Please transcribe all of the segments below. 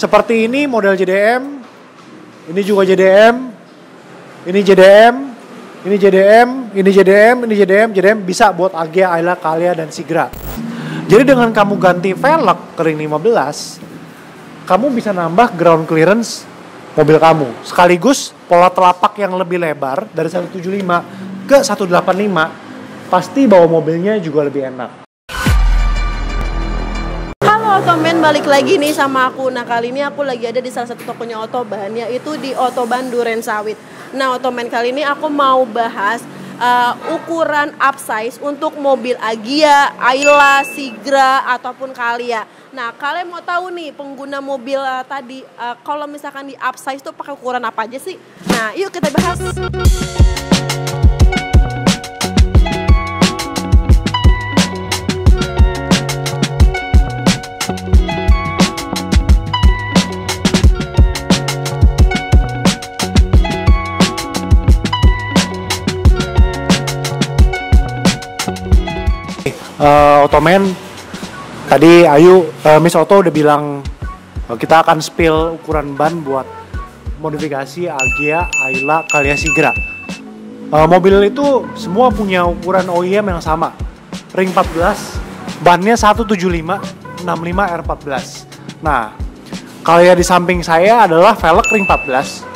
seperti ini model JDM, ini juga JDM, ini JDM, ini JDM, ini JDM, ini JDM, JDM bisa buat Agya, Ayla, Calya, dan Sigra. Jadi dengan kamu ganti velg ke ring 15, kamu bisa nambah ground clearance mobil kamu. Sekaligus pola telapak yang lebih lebar dari 175 ke 185, pasti bawa mobilnya juga lebih enak. Otomen, balik lagi nih sama aku. Nah, kali ini aku lagi ada di salah satu tokonya Otoban, yaitu di Otoban Durensawit. Nah, Otomen kali ini aku mau bahas ukuran upsize untuk mobil Agya, Ayla, Sigra, ataupun Calya. Nah, kalian mau tahu nih pengguna mobil tadi, kalau misalkan di upsize tuh pakai ukuran apa aja sih? Nah, yuk kita bahas. Otomen, tadi Miss Oto udah bilang kita akan spill ukuran ban buat modifikasi Agya, Ayla, Calya, Sigra. Mobil itu semua punya ukuran OEM yang sama. Ring 14, bannya 175 65 R14. Nah, Calya di samping saya adalah velg ring 14.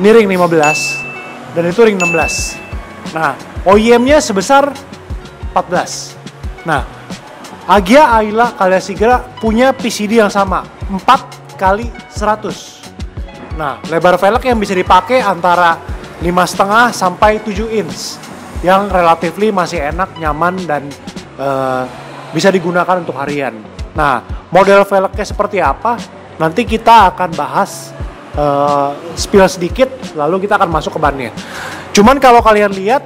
Ini ring 15 dan itu ring 16. Nah, OEM-nya sebesar 14. Nah, Agya, Ayla, Calya, Sigra punya PCD yang sama, 4x100. Nah, lebar velg yang bisa dipakai antara 5,5 sampai 7 inch, yang relatively masih enak, nyaman, dan bisa digunakan untuk harian. Nah, model velgnya seperti apa? Nanti kita akan bahas, spill sedikit, lalu kita akan masuk ke bannya. Cuman kalau kalian lihat,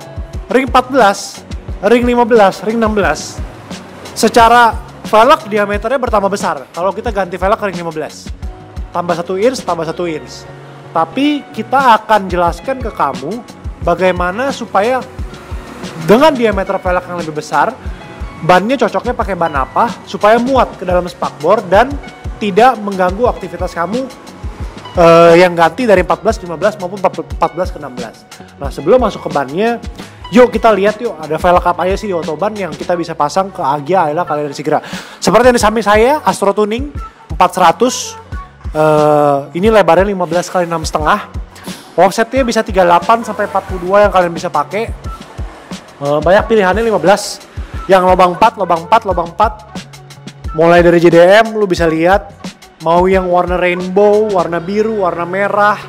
ring 14, ring 15, ring 16, secara velg diameternya bertambah besar. Kalau kita ganti velg ke ring 15, tambah 1 inch, tambah 1 inch. Tapi kita akan jelaskan ke kamu bagaimana supaya dengan diameter velg yang lebih besar, bannya cocoknya pakai ban apa supaya muat ke dalam spakbor dan tidak mengganggu aktivitas kamu yang ganti dari 14 ke 15 maupun 14 ke 16. Nah, sebelum masuk ke bannya, yuk kita lihat yuk ada velg apa aja sih di Otoban yang kita bisa pasang ke Agya, Ayla, Calya, dan Sigra. Seperti yang di samping saya, Astro Tuning 400. Ini lebarnya 15 x 6,5. Offsetnya bisa 38 sampai 42 yang kalian bisa pakai. Banyak pilihannya 15. Yang lubang 4, lubang 4, lubang 4. Mulai dari JDM lu bisa lihat mau yang warna rainbow, warna biru, warna merah,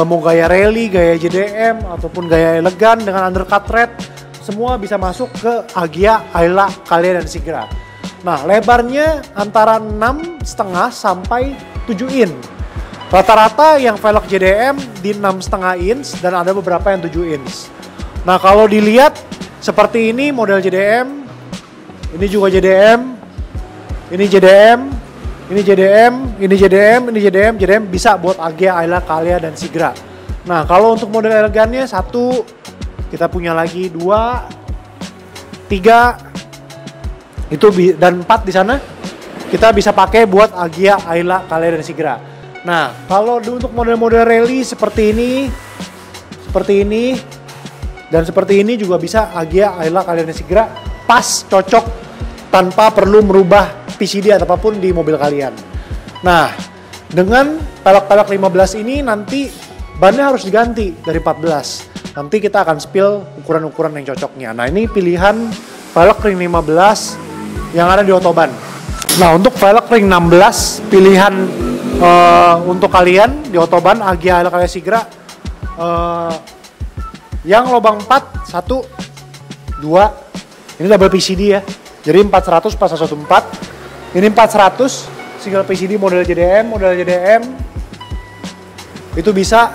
mau gaya rally, gaya JDM, ataupun gaya elegan dengan undercut red, semua bisa masuk ke Agya, Ayla, Calya, dan Sigra. Nah, lebarnya antara 6,5 sampai 7 inch. Rata-rata yang velg JDM di 6,5 inch dan ada beberapa yang 7 inch. Nah, kalau dilihat seperti ini model JDM, ini juga JDM, ini JDM, ini JDM, ini JDM, ini JDM, JDM bisa buat Agya, Ayla, Calya, dan Sigra. Nah, kalau untuk model elegannya 1, kita punya lagi 2, 3, itu dan 4 di sana. Kita bisa pakai buat Agya, Ayla, Calya, dan Sigra. Nah, kalau untuk model-model rally seperti ini, dan seperti ini juga bisa Agya, Ayla, Calya, dan Sigra. Pas, cocok, tanpa perlu merubah PCD atau apapun di mobil kalian. Nah, dengan velg 15 ini nanti bannya harus diganti dari 14. Nanti kita akan spill ukuran-ukuran yang cocoknya. Nah, ini pilihan velg ring 15 yang ada di Otoban. Nah, untuk velg ring 16 pilihan untuk kalian di Otoban Agya, Ayla, Calya, Sigra, yang lubang 4, 1, 2, ini double PCD ya. Jadi 400 pas 114. Ini 400 single PCD model JDM, itu bisa.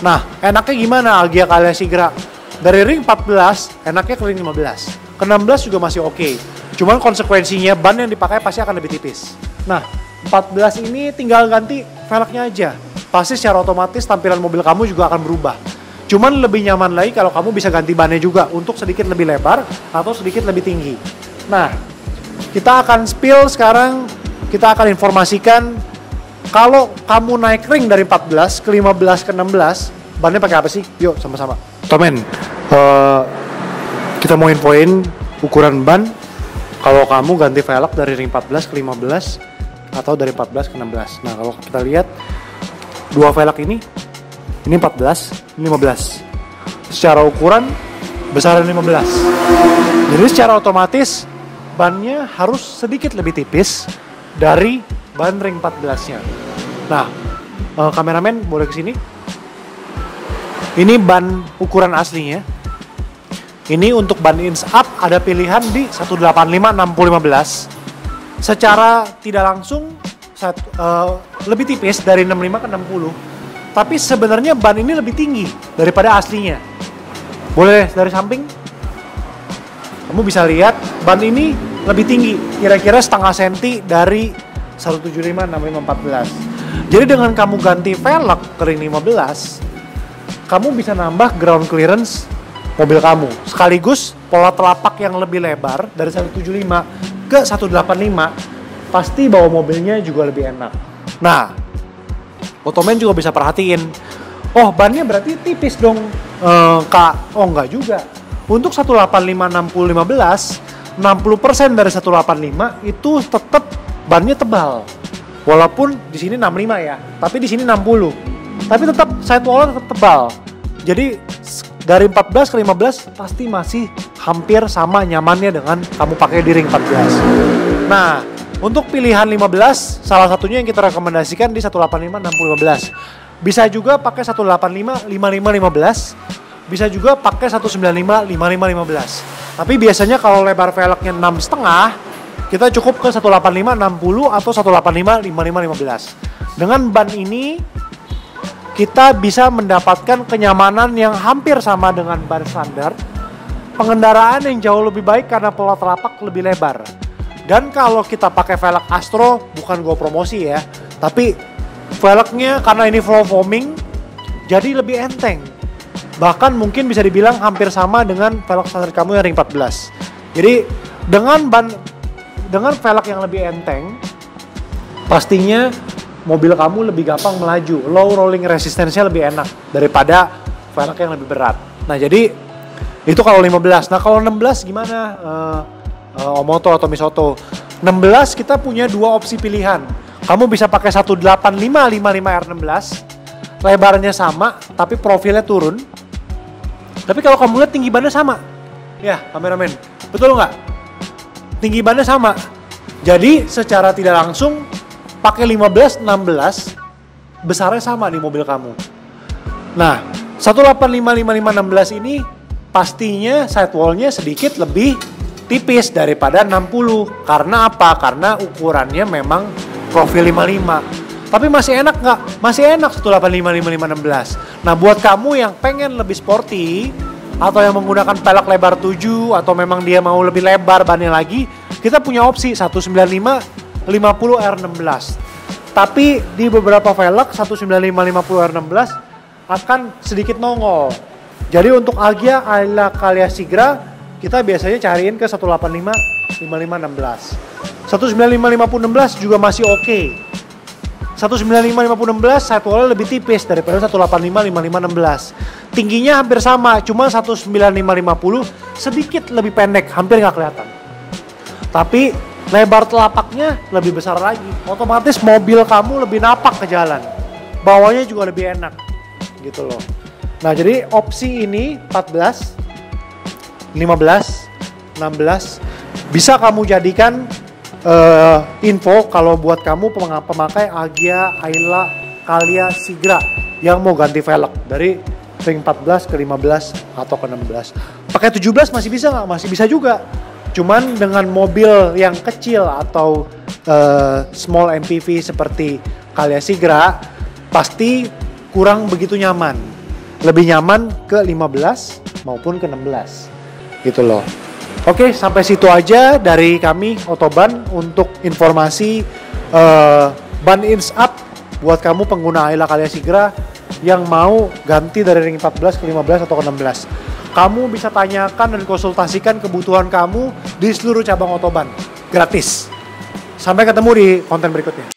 Nah, enaknya gimana Agya, Calya, Sigra? Dari ring 14, enaknya ke ring 15. Ke 16 juga masih oke. Cuman konsekuensinya ban yang dipakai pasti akan lebih tipis. Nah, 14 ini tinggal ganti velgnya aja. Pasti secara otomatis tampilan mobil kamu juga akan berubah. Cuman lebih nyaman lagi kalau kamu bisa ganti bannya juga untuk sedikit lebih lebar atau sedikit lebih tinggi. Nah, kita akan spill sekarang, kita akan informasikan kalau kamu naik ring dari 14 ke 15 ke 16, bannya pakai apa sih? Yuk sama-sama. Tomen, kita mau infoin ukuran ban kalau kamu ganti velg dari ring 14 ke 15 atau dari 14 ke 16. Nah, kalau kita lihat dua velg ini 14, ini 15. Secara ukuran besar 15. Jadi secara otomatis bannya harus sedikit lebih tipis dari ban ring 14-nya. Nah, kameramen boleh kesini. Ini ban ukuran aslinya. Ini untuk ban ins up ada pilihan di 185 60 15. Secara tidak langsung lebih tipis dari 65 ke 60. Tapi sebenarnya ban ini lebih tinggi daripada aslinya. Boleh dari samping? Kamu bisa lihat ban ini lebih tinggi, kira-kira setengah senti dari 175 65 14. Jadi dengan kamu ganti velg ke ring 15, kamu bisa nambah ground clearance mobil kamu. Sekaligus pola telapak yang lebih lebar dari 175 ke 185, pasti bawa mobilnya juga lebih enak. Nah, Otomen juga bisa perhatiin, oh bannya berarti tipis dong Kak. Oh enggak juga. Untuk 185 60 15, 60% dari 185 itu tetap bannya tebal. Walaupun di sini 65 ya, tapi di sini 60. Tapi tetap sidewall tetap tebal. Jadi dari 14 ke 15 pasti masih hampir sama nyamannya dengan kamu pakai di ring 14. Nah, untuk pilihan 15, salah satunya yang kita rekomendasikan di 185 60 15. Bisa juga pakai 185 55 15. Bisa juga pakai 195 55 15. Tapi biasanya kalau lebar velgnya 6,5, kita cukup ke 185 60 atau 185 55 15. Dengan ban ini kita bisa mendapatkan kenyamanan yang hampir sama dengan ban standar, pengendaraan yang jauh lebih baik karena pola telapak lebih lebar. Dan kalau kita pakai velg Astro, bukan gue promosi ya, tapi velgnya karena ini flow foaming, jadi lebih enteng. Bahkan mungkin bisa dibilang hampir sama dengan velg standar kamu yang ring 14. Jadi dengan velg yang lebih enteng, pastinya mobil kamu lebih gampang melaju, low rolling resistance-nya lebih enak daripada velg yang lebih berat. Nah, jadi itu kalau 15. Nah, kalau 16 gimana? Omoto atau Misoto. 16 kita punya dua opsi pilihan. Kamu bisa pakai 185 55 R16. Lebarnya sama, tapi profilnya turun. Tapi kalau kamu lihat tinggi bannya sama. Ya, kameramen. Betul nggak? Tinggi bannya sama. Jadi, secara tidak langsung pakai 15, 16, besarnya sama di mobil kamu. Nah, 185 55 16 ini pastinya sidewall-nya sedikit lebih tipis daripada 60. Karena apa? Karena ukurannya memang profil 55. Tapi masih enak nggak? Masih enak 185 55 16. Nah, buat kamu yang pengen lebih sporty atau yang menggunakan pelek lebar 7 atau memang dia mau lebih lebar bannya lagi, kita punya opsi 195 50 R16. Tapi di beberapa velg 195 50 R16 akan sedikit nongol. Jadi untuk Agya Ayla Kalia Sigra kita biasanya cariin ke 185 55 16. 195 50 16 juga masih oke. 195 50 16 sidewall lebih tipis daripada 185 55 16. Tingginya hampir sama, cuma 195 50 sedikit lebih pendek, hampir nggak kelihatan. Tapi lebar telapaknya lebih besar lagi. Otomatis mobil kamu lebih napak ke jalan. Bawanya juga lebih enak. Gitu loh. Nah, jadi opsi ini 14, 15, 16 bisa kamu jadikan info kalau buat kamu pemakai Agya Ayla Kalia Sigra yang mau ganti velg dari ring 14 ke 15 atau ke 16. Pakai 17 masih bisa nggak? Masih bisa juga. Cuman dengan mobil yang kecil atau small MPV seperti Kalia Sigra pasti kurang begitu nyaman. Lebih nyaman ke 15 maupun ke 16. Gitu loh. Oke, sampai situ aja dari kami Otoban untuk informasi ban ins up buat kamu pengguna Ayla Kalia Sigra yang mau ganti dari ring 14 ke 15 atau ke 16. Kamu bisa tanyakan dan konsultasikan kebutuhan kamu di seluruh cabang Otoban. gratis. Sampai ketemu di konten berikutnya.